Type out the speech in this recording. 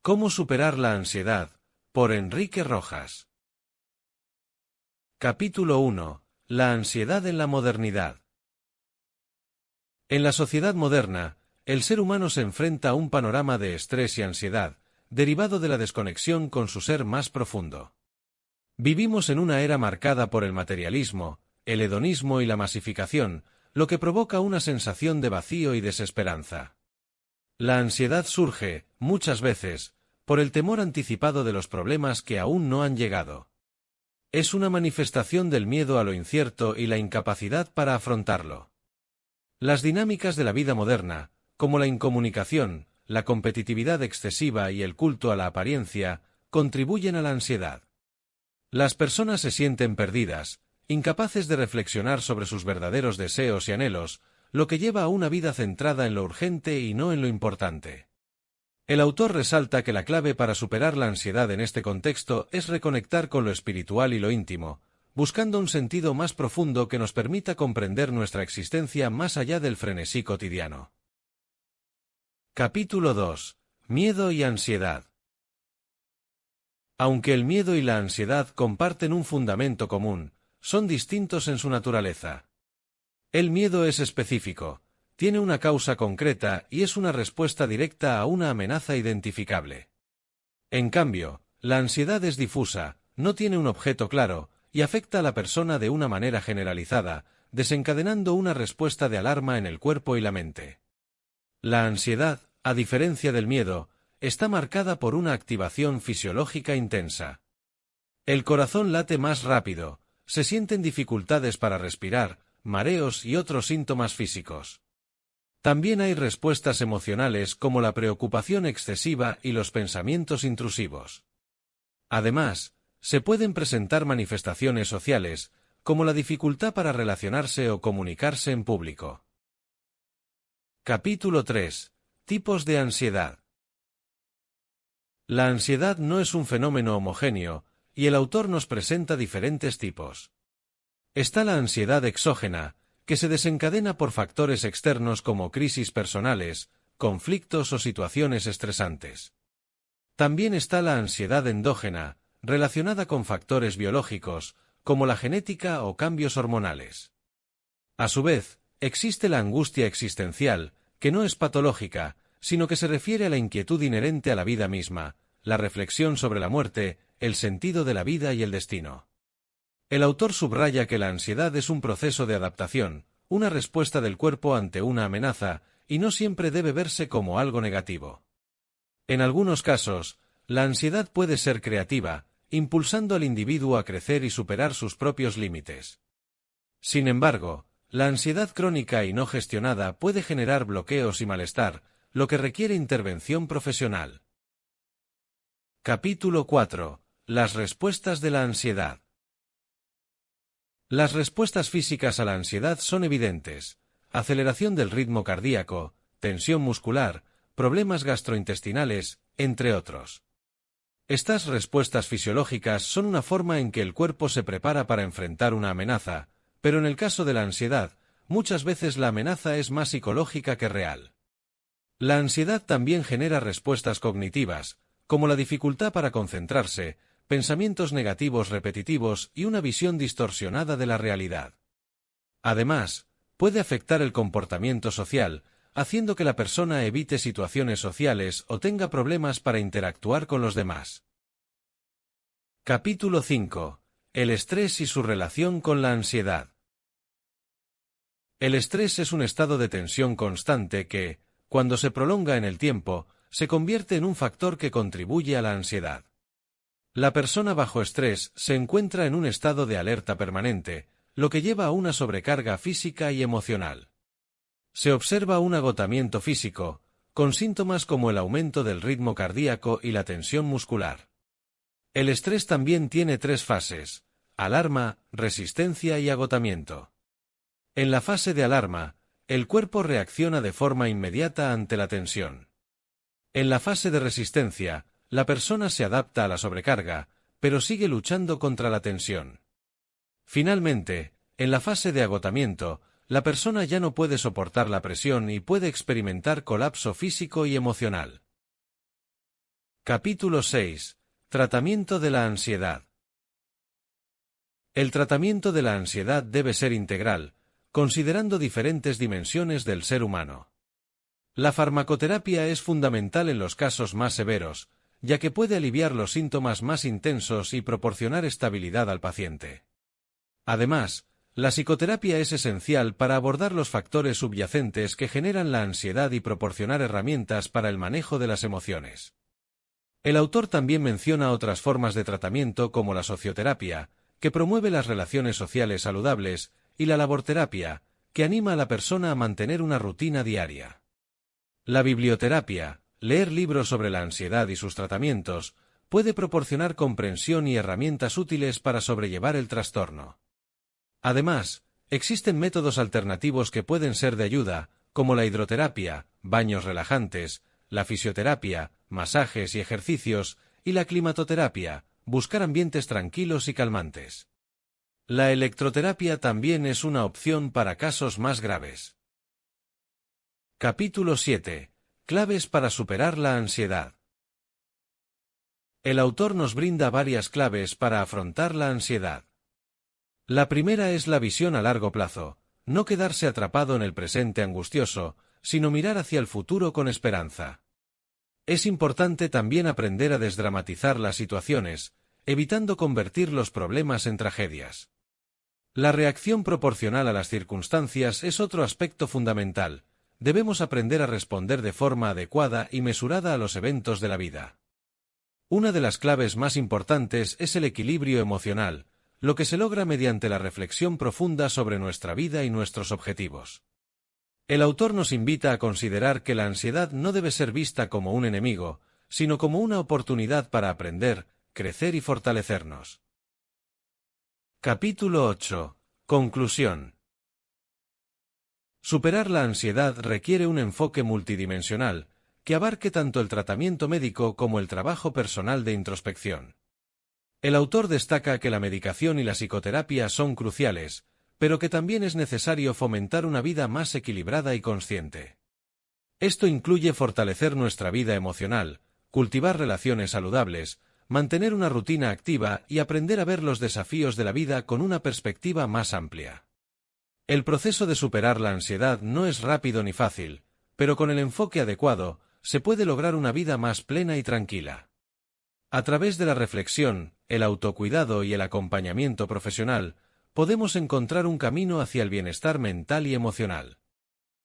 ¿Cómo superar la ansiedad? Por Enrique Rojas. Capítulo 1. La ansiedad en la modernidad. En la sociedad moderna, el ser humano se enfrenta a un panorama de estrés y ansiedad, derivado de la desconexión con su ser más profundo. Vivimos en una era marcada por el materialismo, el hedonismo y la masificación, lo que provoca una sensación de vacío y desesperanza. La ansiedad surge, muchas veces, por el temor anticipado de los problemas que aún no han llegado. Es una manifestación del miedo a lo incierto y la incapacidad para afrontarlo. Las dinámicas de la vida moderna, como la incomunicación, la competitividad excesiva y el culto a la apariencia, contribuyen a la ansiedad. Las personas se sienten perdidas, incapaces de reflexionar sobre sus verdaderos deseos y anhelos, lo que lleva a una vida centrada en lo urgente y no en lo importante. El autor resalta que la clave para superar la ansiedad en este contexto es reconectar con lo espiritual y lo íntimo, buscando un sentido más profundo que nos permita comprender nuestra existencia más allá del frenesí cotidiano. Capítulo 2. Miedo y ansiedad. Aunque el miedo y la ansiedad comparten un fundamento común, son distintos en su naturaleza. El miedo es específico, tiene una causa concreta y es una respuesta directa a una amenaza identificable. En cambio, la ansiedad es difusa, no tiene un objeto claro, y afecta a la persona de una manera generalizada, desencadenando una respuesta de alarma en el cuerpo y la mente. La ansiedad, a diferencia del miedo, está marcada por una activación fisiológica intensa. El corazón late más rápido, se sienten dificultades para respirar, mareos y otros síntomas físicos. También hay respuestas emocionales como la preocupación excesiva y los pensamientos intrusivos. Además, se pueden presentar manifestaciones sociales, como la dificultad para relacionarse o comunicarse en público. Capítulo 3. Tipos de ansiedad. La ansiedad no es un fenómeno homogéneo, y el autor nos presenta diferentes tipos. Está la ansiedad exógena, que se desencadena por factores externos como crisis personales, conflictos o situaciones estresantes. También está la ansiedad endógena, relacionada con factores biológicos, como la genética o cambios hormonales. A su vez, existe la angustia existencial, que no es patológica, sino que se refiere a la inquietud inherente a la vida misma, la reflexión sobre la muerte, el sentido de la vida y el destino. El autor subraya que la ansiedad es un proceso de adaptación, una respuesta del cuerpo ante una amenaza, y no siempre debe verse como algo negativo. En algunos casos, la ansiedad puede ser creativa, impulsando al individuo a crecer y superar sus propios límites. Sin embargo, la ansiedad crónica y no gestionada puede generar bloqueos y malestar, lo que requiere intervención profesional. Capítulo 4. Las respuestas de la ansiedad. Las respuestas físicas a la ansiedad son evidentes: aceleración del ritmo cardíaco, tensión muscular, problemas gastrointestinales, entre otros. Estas respuestas fisiológicas son una forma en que el cuerpo se prepara para enfrentar una amenaza, pero en el caso de la ansiedad, muchas veces la amenaza es más psicológica que real. La ansiedad también genera respuestas cognitivas, como la dificultad para concentrarse, pensamientos negativos repetitivos y una visión distorsionada de la realidad. Además, puede afectar el comportamiento social, haciendo que la persona evite situaciones sociales o tenga problemas para interactuar con los demás. Capítulo 5. El estrés y su relación con la ansiedad. El estrés es un estado de tensión constante que, cuando se prolonga en el tiempo, se convierte en un factor que contribuye a la ansiedad. La persona bajo estrés se encuentra en un estado de alerta permanente, lo que lleva a una sobrecarga física y emocional. Se observa un agotamiento físico, con síntomas como el aumento del ritmo cardíaco y la tensión muscular. El estrés también tiene tres fases: alarma, resistencia y agotamiento. En la fase de alarma, el cuerpo reacciona de forma inmediata ante la tensión. En la fase de resistencia, la persona se adapta a la sobrecarga, pero sigue luchando contra la tensión. Finalmente, en la fase de agotamiento, la persona ya no puede soportar la presión y puede experimentar colapso físico y emocional. Capítulo 6. Tratamiento de la ansiedad. El tratamiento de la ansiedad debe ser integral, considerando diferentes dimensiones del ser humano. La farmacoterapia es fundamental en los casos más severos, ya que puede aliviar los síntomas más intensos y proporcionar estabilidad al paciente. Además, la psicoterapia es esencial para abordar los factores subyacentes que generan la ansiedad y proporcionar herramientas para el manejo de las emociones. El autor también menciona otras formas de tratamiento como la socioterapia, que promueve las relaciones sociales saludables, y la laborterapia, que anima a la persona a mantener una rutina diaria. La biblioterapia, leer libros sobre la ansiedad y sus tratamientos, puede proporcionar comprensión y herramientas útiles para sobrellevar el trastorno. Además, existen métodos alternativos que pueden ser de ayuda, como la hidroterapia, baños relajantes, la fisioterapia, masajes y ejercicios, y la climatoterapia, buscar ambientes tranquilos y calmantes. La electroterapia también es una opción para casos más graves. Capítulo 7. Claves para superar la ansiedad. El autor nos brinda varias claves para afrontar la ansiedad. La primera es la visión a largo plazo, no quedarse atrapado en el presente angustioso, sino mirar hacia el futuro con esperanza. Es importante también aprender a desdramatizar las situaciones, evitando convertir los problemas en tragedias. La reacción proporcional a las circunstancias es otro aspecto fundamental. Debemos aprender a responder de forma adecuada y mesurada a los eventos de la vida. Una de las claves más importantes es el equilibrio emocional, lo que se logra mediante la reflexión profunda sobre nuestra vida y nuestros objetivos. El autor nos invita a considerar que la ansiedad no debe ser vista como un enemigo, sino como una oportunidad para aprender, crecer y fortalecernos. Capítulo 8. Conclusión. Superar la ansiedad requiere un enfoque multidimensional, que abarque tanto el tratamiento médico como el trabajo personal de introspección. El autor destaca que la medicación y la psicoterapia son cruciales, pero que también es necesario fomentar una vida más equilibrada y consciente. Esto incluye fortalecer nuestra vida emocional, cultivar relaciones saludables, mantener una rutina activa y aprender a ver los desafíos de la vida con una perspectiva más amplia. El proceso de superar la ansiedad no es rápido ni fácil, pero con el enfoque adecuado, se puede lograr una vida más plena y tranquila. A través de la reflexión, el autocuidado y el acompañamiento profesional, podemos encontrar un camino hacia el bienestar mental y emocional.